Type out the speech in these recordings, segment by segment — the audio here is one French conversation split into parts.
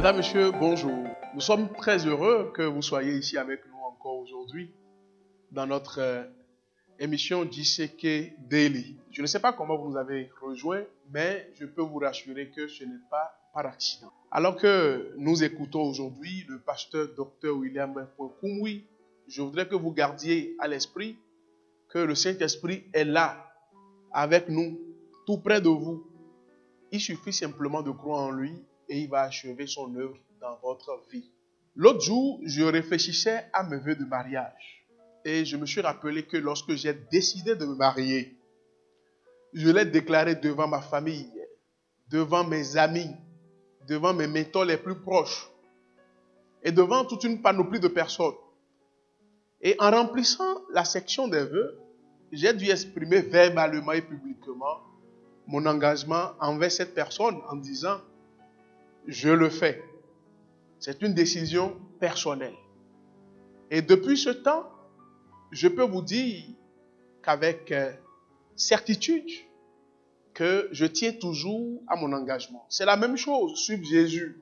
Mesdames, Messieurs, bonjour. Nous sommes très heureux que vous soyez ici avec nous encore aujourd'hui dans notre émission JCK Daily. Je ne sais pas comment vous nous avez rejoints, mais je peux vous rassurer que ce n'est pas par accident. Alors que nous écoutons aujourd'hui le pasteur Dr William Koumoui, je voudrais que vous gardiez à l'esprit que le Saint-Esprit est là, avec nous, tout près de vous. Il suffit simplement de croire en lui et il va achever son œuvre dans votre vie. L'autre jour, je réfléchissais à mes vœux de mariage et je me suis rappelé que lorsque j'ai décidé de me marier, je l'ai déclaré devant ma famille, devant mes amis, devant mes mentors les plus proches et devant toute une panoplie de personnes. Et en remplissant la section des vœux, j'ai dû exprimer verbalement et publiquement mon engagement envers cette personne en disant « Je le fais ». C'est une décision personnelle. Et depuis ce temps, je peux vous dire qu'avec certitude que je tiens toujours à mon engagement. C'est la même chose, suivre Jésus.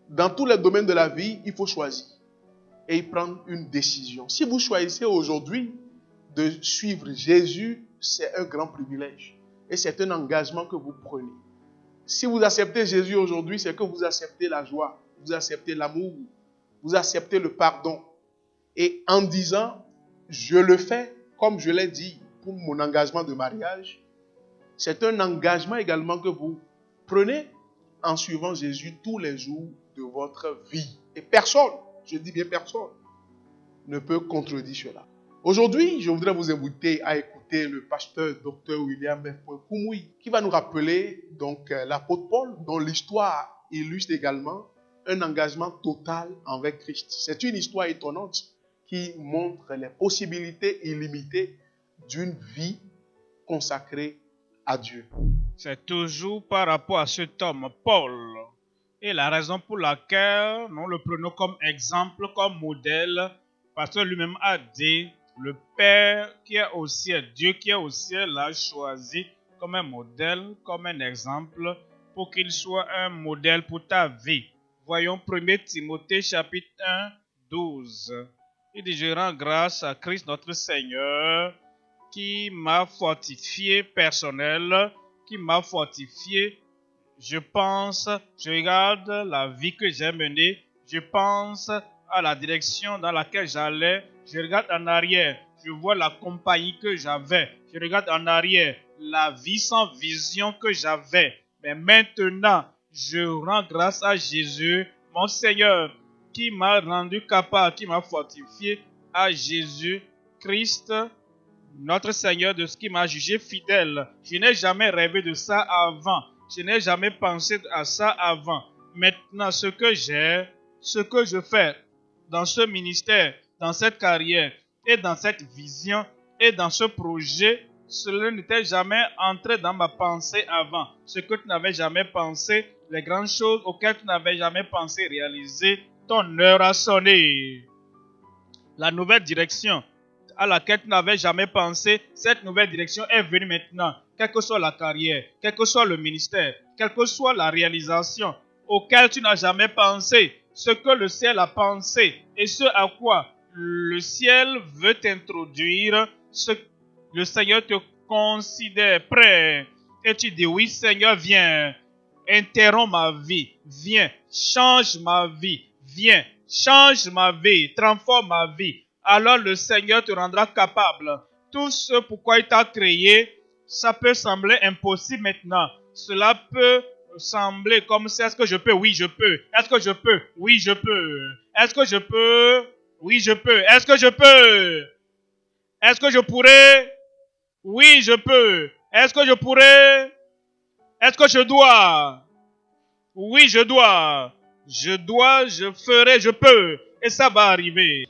Dans tous les domaines de la vie, il faut choisir et prendre une décision. Si vous choisissez aujourd'hui de suivre Jésus, c'est un grand privilège. Et c'est un engagement que vous prenez. Si vous acceptez Jésus aujourd'hui, c'est que vous acceptez la joie, vous acceptez l'amour, vous acceptez le pardon. Et en disant, je le fais, comme je l'ai dit pour mon engagement de mariage, c'est un engagement également que vous prenez en suivant Jésus tous les jours de votre vie. Et personne, je dis bien personne, ne peut contredire cela. Aujourd'hui, je voudrais vous inviter à écouter le pasteur Dr William Koumoui qui va nous rappeler donc l'apôtre Paul dont l'histoire illustre également un engagement total envers Christ. C'est une histoire étonnante qui montre les possibilités illimitées d'une vie consacrée à Dieu. C'est toujours par rapport à cet homme, Paul. Et la raison pour laquelle nous le prenons comme exemple, comme modèle, parce que lui-même a dit, le Père qui est au ciel, Dieu qui est au ciel, l'a choisi comme un modèle, comme un exemple, pour qu'il soit un modèle pour ta vie. Voyons 1 Timothée chapitre 1, 12. Il dit, je rends grâce à Christ notre Seigneur, qui m'a fortifié personnel, qui m'a fortifié. Je regarde la vie que j'ai menée, je pense à la direction dans laquelle j'allais, je regarde en arrière, je vois la compagnie que j'avais, je regarde en arrière, la vie sans vision que j'avais. Mais maintenant, je rends grâce à Jésus, mon Seigneur, qui m'a rendu capable, qui m'a fortifié, à Jésus Christ, notre Seigneur, de ce qui m'a jugé fidèle. Je n'ai jamais rêvé de ça avant. Je n'ai jamais pensé à ça avant. Maintenant, ce que j'ai, ce que je fais dans ce ministère, dans cette carrière, et dans cette vision, et dans ce projet, cela n'était jamais entré dans ma pensée avant. Ce que tu n'avais jamais pensé, les grandes choses auxquelles tu n'avais jamais pensé réaliser, ton heure a sonné. La nouvelle direction à laquelle tu n'avais jamais pensé, cette nouvelle direction est venue maintenant. Quelle que soit la carrière, quel que soit le ministère, quelle que soit la réalisation auquel tu n'as jamais pensé, ce que le ciel a pensé et ce à quoi le ciel veut t'introduire, le Seigneur te considère prêt et tu dis oui Seigneur, viens, interromps ma vie, viens, change ma vie, viens, change ma vie, transforme ma vie. Alors le Seigneur te rendra capable. Tout ce pourquoi il t'a créé, ça peut sembler impossible maintenant. Cela peut sembler comme ça. Est-ce que je peux? Oui, je peux. Est-ce que je peux? Oui, je peux. Est-ce que je peux? Oui, je peux. Est-ce que je peux? Est-ce que je pourrais? Oui, je peux. Est-ce que je pourrais? Est-ce que je dois? Oui, je dois. Je dois, je ferai, je peux. Et ça va arriver.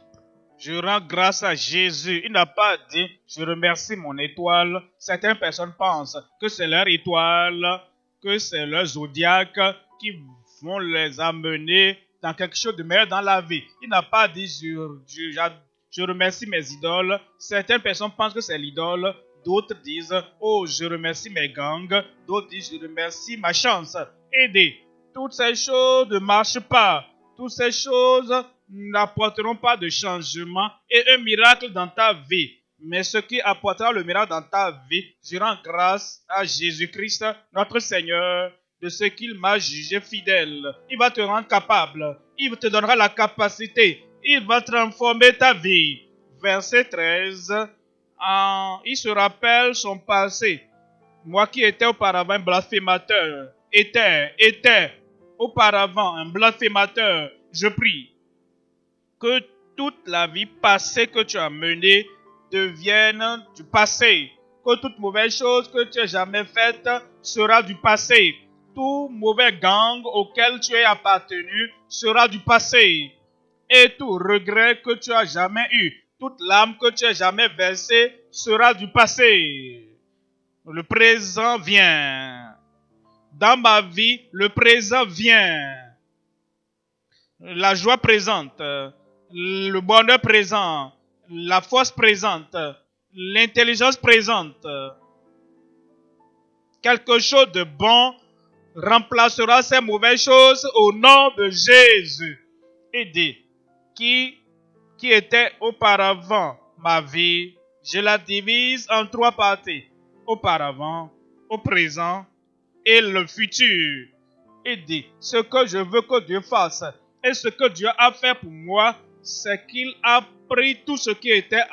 Je rends grâce à Jésus. Il n'a pas dit, je remercie mon étoile. Certaines personnes pensent que c'est leur étoile, que c'est leur zodiaque qui vont les amener dans quelque chose de meilleur dans la vie. Il n'a pas dit, je remercie mes idoles. Certaines personnes pensent que c'est l'idole. D'autres disent, oh, je remercie mes gangs. D'autres disent, je remercie ma chance. Aidez. toutes ces choses ne marchent pas. Toutes ces choses n'apporteront pas de changement et un miracle dans ta vie. Mais ce qui apportera le miracle dans ta vie, je rends grâce à Jésus-Christ, notre Seigneur, de ce qu'il m'a jugé fidèle. Il va te rendre capable. Il te donnera la capacité. Il va transformer ta vie. Verset 13. Il se rappelle son passé. Moi qui étais auparavant un blasphémateur, était auparavant un blasphémateur, je prie que toute la vie passée que tu as menée devienne du passé. Que toute mauvaise chose que tu as jamais faite sera du passé. Tout mauvais gang auquel tu es appartenu sera du passé. Et tout regret que tu as jamais eu, toute larme que tu as jamais versée sera du passé. Le présent vient. Dans ma vie, le présent vient. La joie présente, le bonheur présent, la force présente, l'intelligence présente. Quelque chose de bon remplacera ces mauvaises choses au nom de Jésus. Et dit, qui était auparavant ma vie, je la divise en 3 parties. Auparavant, au présent et le futur. Et dit, ce que je veux que Dieu fasse et ce que Dieu a fait pour moi, c'est qu'il a pris tout ce qui était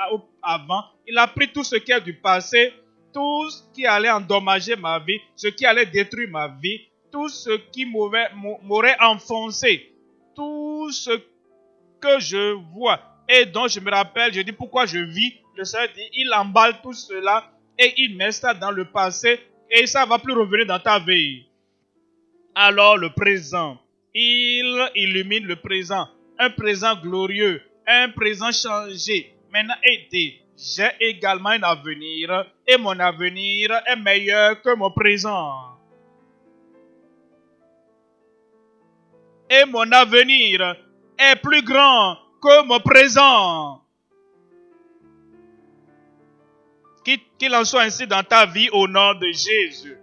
avant, il a pris tout ce qui est du passé, tout ce qui allait endommager ma vie, ce qui allait détruire ma vie, tout ce qui m'aurait enfoncé, tout ce que je vois et dont je me rappelle, je dis pourquoi je vis, le Seigneur dit, il emballe tout cela et il met ça dans le passé et ça ne va plus revenir dans ta vie. Alors le présent, il illumine le présent, un présent glorieux, un présent changé. Maintenant, aidé, j'ai également un avenir et mon avenir est meilleur que mon présent. Et mon avenir est plus grand que mon présent. Qu'il en soit ainsi dans ta vie au nom de Jésus.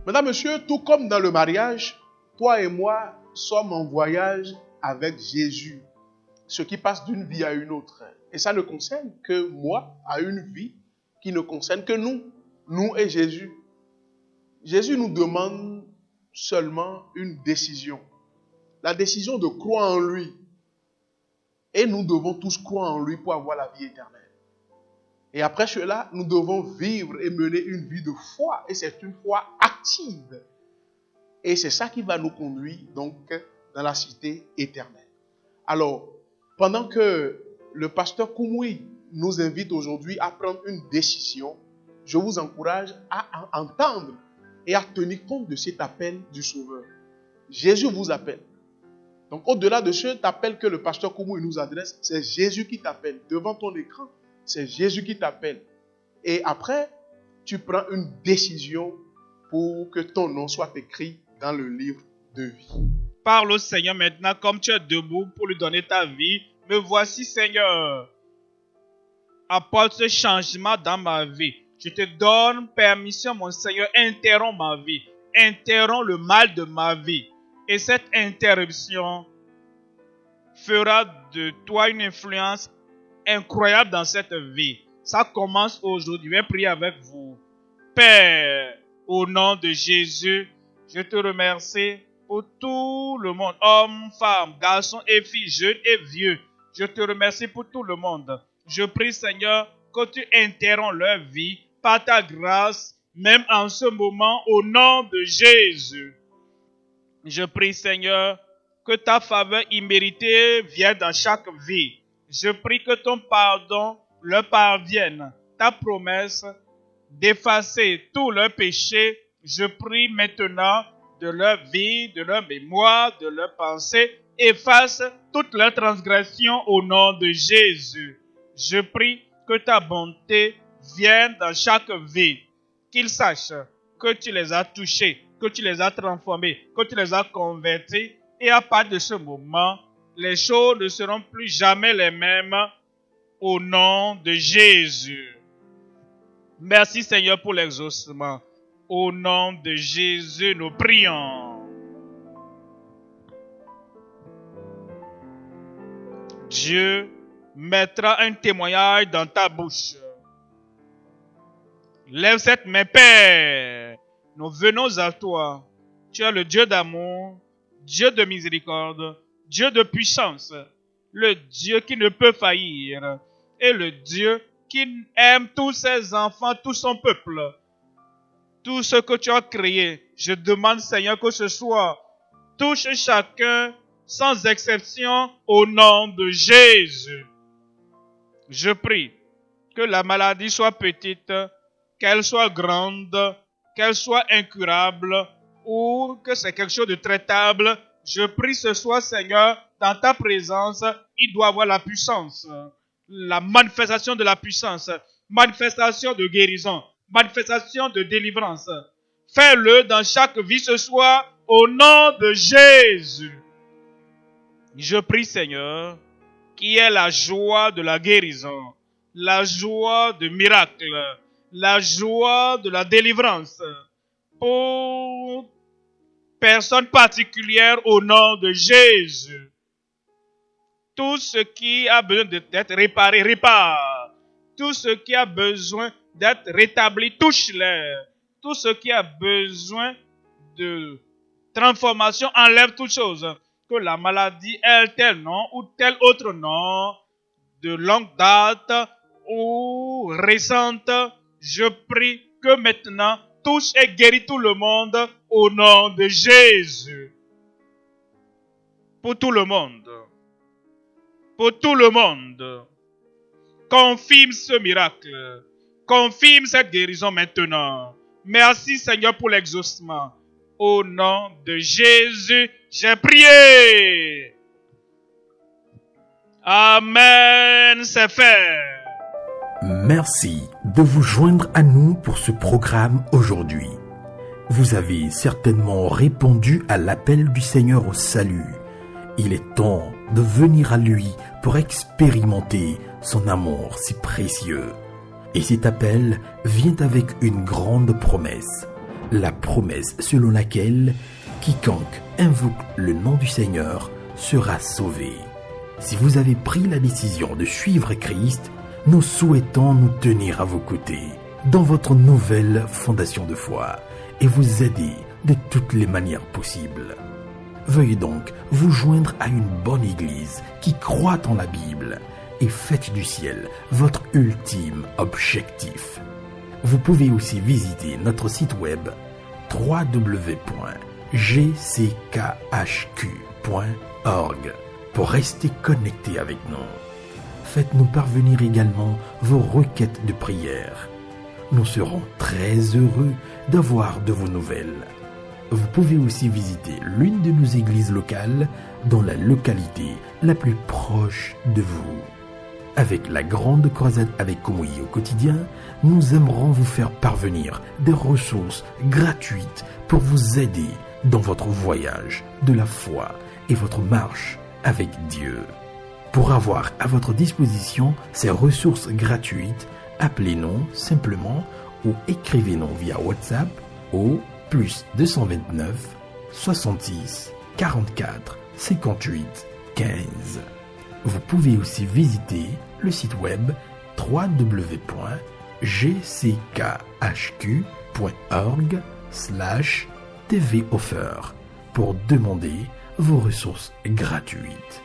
Mesdames, Messieurs, tout comme dans le mariage, toi et moi sommes en voyage avec Jésus. Ce qui passe d'une vie à une autre. Et ça ne concerne que moi, à une vie qui ne concerne que nous et Jésus. Jésus nous demande seulement une décision. La décision de croire en lui. Et nous devons tous croire en lui pour avoir la vie éternelle. Et après cela, nous devons vivre et mener une vie de foi. Et c'est une foi active. Et c'est ça qui va nous conduire donc dans la cité éternelle. Alors, pendant que le pasteur Koumoui nous invite aujourd'hui à prendre une décision, je vous encourage à entendre et à tenir compte de cet appel du Sauveur. Jésus vous appelle. Donc, au-delà de cet appel que le pasteur Koumoui nous adresse, c'est Jésus qui t'appelle. Devant ton écran, c'est Jésus qui t'appelle. Et après, tu prends une décision pour que ton nom soit écrit dans le livre de vie. Parle au Seigneur maintenant comme tu es debout pour lui donner ta vie. Me voici, Seigneur. Apporte ce changement dans ma vie. Je te donne permission, mon Seigneur. Interromps ma vie. Interromps le mal de ma vie. Et cette interruption fera de toi une influence incroyable dans cette vie. Ça commence aujourd'hui. Je vais prier avec vous. Père, au nom de Jésus, je te remercie pour tout le monde, hommes, femmes, garçons et filles, jeunes et vieux. Je te remercie pour tout le monde. Je prie, Seigneur, que tu interromps leur vie par ta grâce, même en ce moment, au nom de Jésus. Je prie, Seigneur, que ta faveur imméritée vienne dans chaque vie. Je prie que ton pardon leur parvienne. Ta promesse d'effacer tous leurs péchés, je prie maintenant de leur vie, de leur mémoire, de leurs pensées, efface toutes leurs transgressions au nom de Jésus. Je prie que ta bonté vienne dans chaque vie, qu'ils sachent que tu les as touchés, que tu les as transformés, que tu les as convertis, et à partir de ce moment, les choses ne seront plus jamais les mêmes au nom de Jésus. Merci Seigneur pour l'exaucement. Au nom de Jésus, nous prions. Dieu mettra un témoignage dans ta bouche. Lève cette main, Père. Nous venons à toi. Tu es le Dieu d'amour, Dieu de miséricorde, Dieu de puissance, le Dieu qui ne peut faillir, et le Dieu qui aime tous ses enfants, tout son peuple. Tout ce que tu as créé, je demande, Seigneur, que ce soit touche chacun sans exception au nom de Jésus. Je prie que la maladie soit petite, qu'elle soit grande, qu'elle soit incurable ou que c'est quelque chose de traitable. Je prie ce soir, Seigneur, dans ta présence, il doit avoir la puissance, la manifestation de la puissance, manifestation de guérison, manifestation de délivrance. Fais-le dans chaque vie ce soir au nom de Jésus. Je prie, Seigneur, qu'il y ait la joie de la guérison, la joie du miracle, la joie de la délivrance pour personne particulière au nom de Jésus. Tout ce qui a besoin d'être réparé, répare. Tout ce qui a besoin d'être rétabli, touche-les. Tout ce qui a besoin de transformation, enlève toutes choses. Que la maladie ait tel nom ou tel autre nom, de longue date ou récente, je prie que maintenant touche et guérit tout le monde au nom de Jésus. Pour tout le monde. Pour tout le monde. Confirme ce miracle. Confirme cette guérison maintenant. Merci Seigneur pour l'exaucement. Au nom de Jésus, j'ai prié. Amen, c'est fait. Merci de vous joindre à nous pour ce programme aujourd'hui. Vous avez certainement répondu à l'appel du Seigneur au salut. Il est temps de venir à lui pour expérimenter son amour si précieux. Et cet appel vient avec une grande promesse. La promesse selon laquelle quiconque invoque le nom du Seigneur sera sauvé. Si vous avez pris la décision de suivre Christ, nous souhaitons nous tenir à vos côtés dans votre nouvelle fondation de foi et vous aider de toutes les manières possibles. Veuillez donc vous joindre à une bonne église qui croit en la Bible et faites du ciel votre ultime objectif. Vous pouvez aussi visiter notre site web www.gckhq.org pour rester connecté avec nous. Faites-nous parvenir également vos requêtes de prière. Nous serons très heureux d'avoir de vos nouvelles. Vous pouvez aussi visiter l'une de nos églises locales dans la localité la plus proche de vous. Avec la grande croisade avec Komoyi au quotidien, nous aimerons vous faire parvenir des ressources gratuites pour vous aider dans votre voyage de la foi et votre marche avec Dieu. Pour avoir à votre disposition ces ressources gratuites, appelez-nous simplement ou écrivez-nous via WhatsApp au +229 66 44 58 15. Vous pouvez aussi visiter le site web www.gckhq.org/tvoffer pour demander vos ressources gratuites.